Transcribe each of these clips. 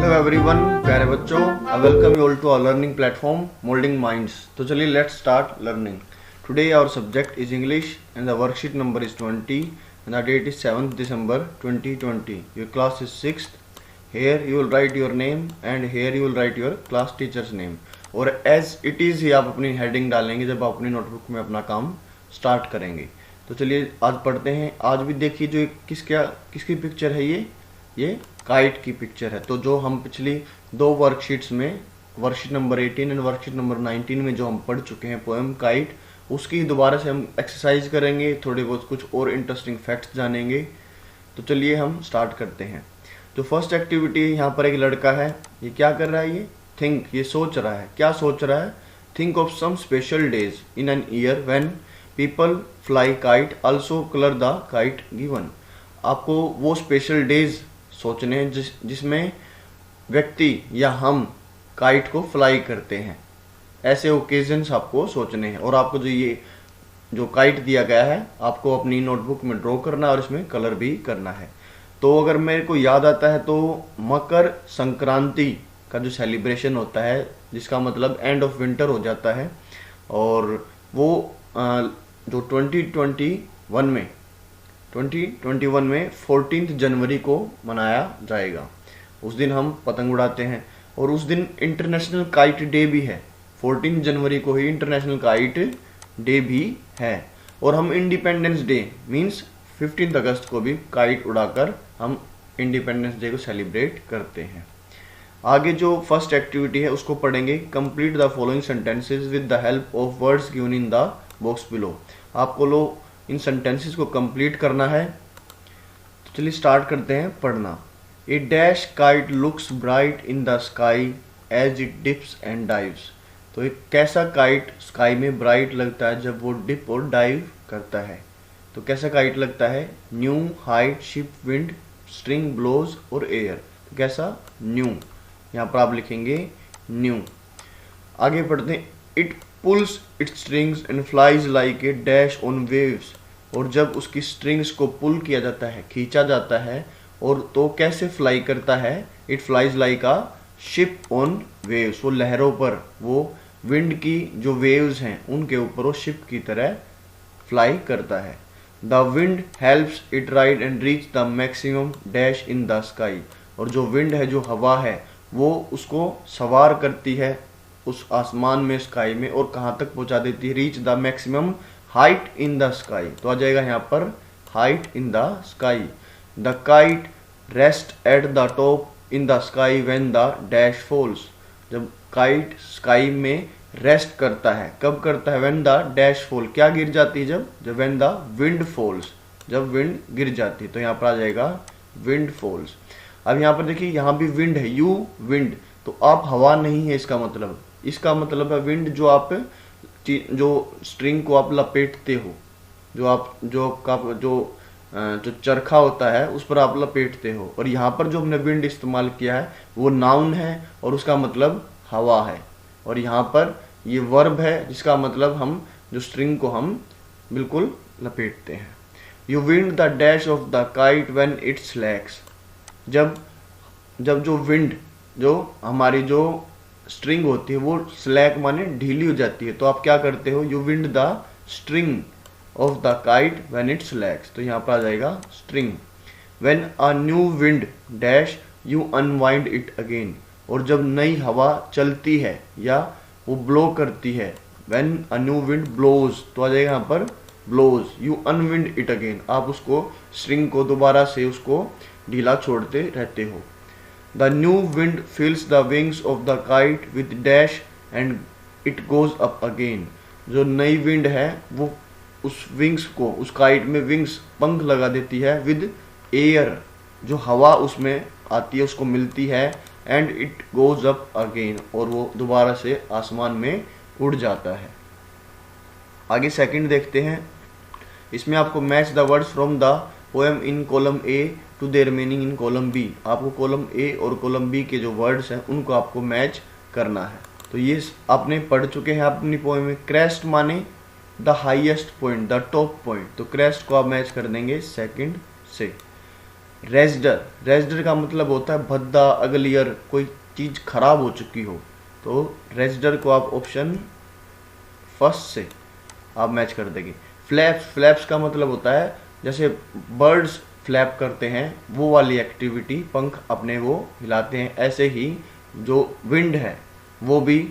Hello everyone, प्यारे बच्चों, I welcome you all to our learning platform moulding minds. तो चलिए let's start learning. Today our subject is English and the worksheet number is 20 and the date is 7th December 2020. Your class is 6th. Here you will write your name and here you will write your class teacher's name. और as it is ही आप अपनी heading डालेंगे जब आप अपनी notebook में अपना काम स्टार्ट करेंगे। तो चलिए आज पढ़ते हैं। आज भी देखिए जो किसकी पिक्चर है, ये काइट की पिक्चर है। तो जो हम पिछली दो वर्कशीट्स में worksheet number 18 and worksheet number 19 में जो हम पढ़ चुके हैं पोएम काइट, उसकी दोबारा से हम एक्सरसाइज करेंगे, थोड़े बहुत कुछ और इंटरेस्टिंग फैक्ट्स जानेंगे। तो चलिए हम स्टार्ट करते हैं। तो फर्स्ट एक्टिविटी, यहाँ पर एक लड़का है, ये क्या कर रहा है? ये थिंक, ये सोच रहा है। क्या सोच रहा है? Think of some special days in an year when people fly kite, also colour the kite given. आपको वो स्पेशल डेज सोचने हैं जिसमें व्यक्ति या हम काइट को फ्लाई करते हैं। ऐसे ओकेजन्स आपको सोचने हैं और आपको जो काइट दिया गया है आपको अपनी नोटबुक में ड्रॉ करना है और इसमें कलर भी करना है। तो अगर मेरे को याद आता है तो मकर संक्रांति का जो सेलिब्रेशन होता है, जिसका मतलब एंड ऑफ विंटर हो जाता है, और वो जो 2021 में 14 जनवरी को मनाया जाएगा। उस दिन हम पतंग उड़ाते हैं और उस दिन इंटरनेशनल काइट डे भी है। 14 जनवरी को ही इंटरनेशनल काइट डे भी है। और हम इंडिपेंडेंस डे मीन्स 15 अगस्त को भी काइट उड़ाकर हम इंडिपेंडेंस डे को सेलिब्रेट करते हैं। आगे जो फर्स्ट एक्टिविटी है उसको पढ़ेंगे। Complete the following sentences with the help of words given in the box below. आपको इन सेंटेंसेस को कंप्लीट करना है। तो चलिए स्टार्ट करते हैं पढ़ना। A dash kite looks bright in the sky as it dips and dives. तो एक कैसा काइट स्काई में ब्राइट लगता है जब वो डिप और डाइव करता है। तो कैसा काइट लगता है? New, height, ship, wind, string, blows और एयर। तो कैसा? न्यू। यहाँ पर आप लिखेंगे न्यू। आगे पढ़ते हैं। It pools it's strings and flies like a dash on waves. और जब उसकी स्ट्रिंग्स को पुल किया जाता है, खींचा जाता है, और तो कैसे फ्लाई करता है? It flies like a ship on waves. वो लहरों पर, वो विंड की जो वेव्स हैं उनके ऊपर वो शिप की तरह फ्लाई करता है। The wind helps it ride and reach the maximum dash in the sky. और जो विंड है, जो हवा है, वो उसको सवार करती है उस आसमान में, स्काई में, और कहाँ तक पहुँचा देती है? Reach the maximum height in the sky. तो आ जाएगा यहाँ पर height in the sky. The kite rest at the top in the sky when the dash falls. जब काइट स्काई में रेस्ट करता है, कब करता है? When the dash fall. क्या गिर जाती है? जब व्हेन द विंड फॉल्स, जब विंड गिर जाती है। तो यहाँ पर आ जाएगा विंड फॉल्स। अब यहाँ पर देखिए, यहाँ भी विंड है, यू विंड। तो आप हवा नहीं है इसका मतलब है विंड, जो स्ट्रिंग को आप लपेटते हो, जो चरखा होता है उस पर आप लपेटते हो। और यहाँ पर जो हमने विंड इस्तेमाल किया है वो नाउन है और उसका मतलब हवा है। और यहाँ पर ये वर्ब है जिसका मतलब हम जो स्ट्रिंग को हम बिल्कुल लपेटते हैं। You wind the dash of the kite when it slacks. जब जो विंड, जो हमारी जो स्ट्रिंग होती है वो स्लैक माने ढीली हो जाती है, तो आप क्या करते हो? You wind the string of the kite when it slacks. तो यहाँ पर आ जाएगा string. When a new wind dash you unwind it again. और जब नई हवा चलती है या वो ब्लो करती है, when a new wind blows, तो आ जाएगा यहाँ पर blows. You unwind it again, आप उसको स्ट्रिंग को दोबारा से उसको ढीला छोड़ते रहते हो। The new wind fills the wings of the kite with dash and it goes up again. जो नई विंड है वो उस विंग्स को, उस काइट में विंग्स, पंख लगा देती है, विद एयर, जो हवा उसमें आती है उसको मिलती है, and it goes up again, और वो दोबारा से आसमान में उड़ जाता है। आगे सेकंड देखते हैं। इसमें आपको match the words from the poem in column A to their meaning in column B. आपको कॉलम ए और कॉलम बी के जो वर्ड्स हैं उनको आपको मैच करना है। तो ये आपने पढ़ चुके हैं अपनी पोएम में। क्रेस्ट माने the highest point, the top point. तो क्रेस्ट को आप मैच कर देंगे सेकंड से। रेजडर, रेजडर का मतलब होता है भद्दा, अगलियर, कोई चीज खराब हो चुकी हो। तो रेजडर को आप ऑप्शन फर्स्ट से आप मैच कर देंगे। फ्लैप्स, फ्लैप्स का मतलब होता है जैसे बर्ड्स फ्लैप करते हैं वो वाली एक्टिविटी, पंख अपने वो हिलाते हैं, ऐसे ही जो विंड है वो भी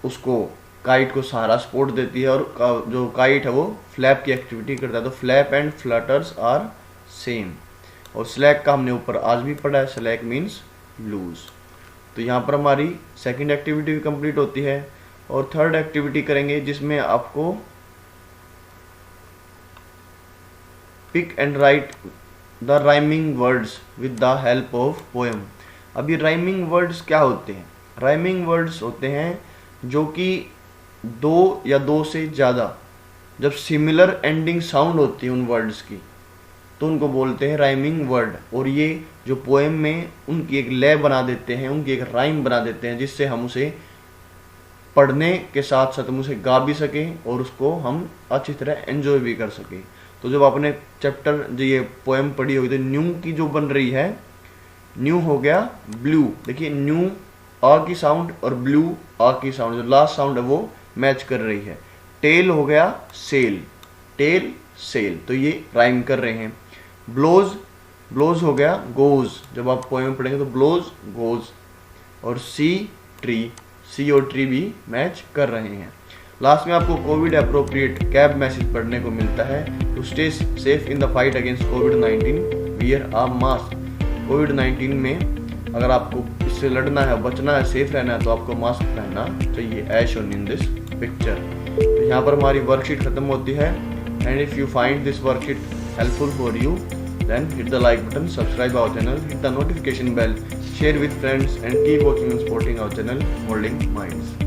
उसको काइट को सहारा सपोर्ट देती है, और जो काइट है वो फ्लैप की एक्टिविटी करता है। तो flap and flutters are same. और स्लैक का हमने ऊपर आज भी पढ़ा है, स्लैक मीन्स लूज। तो यहाँ पर हमारी सेकंड एक्टिविटी भी कंप्लीट होती है। और थर्ड एक्टिविटी करेंगे जिसमें आपको pick and write the rhyming words with the help of poem. अभी राइमिंग वर्ड्स क्या होते हैं? राइमिंग वर्ड्स होते हैं जो कि दो या दो से ज़्यादा जब सिमिलर एंडिंग साउंड होती है उन वर्ड्स की, तो उनको बोलते हैं राइमिंग वर्ड। और ये जो पोएम में उनकी एक लय बना देते हैं, उनकी एक राइम बना देते हैं, जिससे हम उसे पढ़ने के साथ साथ हम उसे गा भी सकें और उसको हम अच्छी तरह एंजॉय भी कर सकें। तो जब आपने चैप्टर जो ये पोएम पढ़ी होगी तो न्यू की जो बन रही है, न्यू हो गया ब्लू। देखिए न्यू आ की साउंड और ब्लू आ की साउंड, जो लास्ट साउंड है वो मैच कर रही है। टेल हो गया सेल, टेल सेल, तो ये राइम कर रहे हैं। ब्लोज, ब्लोज हो गया गोज, जब आप पोएम पढ़ेंगे तो ब्लोज गोज। और सी ट्री, सी और ट्री भी मैच कर रहे हैं। लास्ट में आपको कोविड अप्रोप्रिएट कैब मैसेज पढ़ने को मिलता है। To stay safe in the fight against कोविड-19 वियर अ मास्क। कोविड-19 में अगर आपको इससे लड़ना है, बचना है, सेफ रहना है तो आपको मास्क पहनना चाहिए, as shown in this picture. तो यहाँ पर हमारी वर्कशीट खत्म होती है। And if you find this worksheet helpful for you, then hit the like button, subscribe our channel, hit the notification bell, share with friends and keep watching and supporting our channel Molding Minds.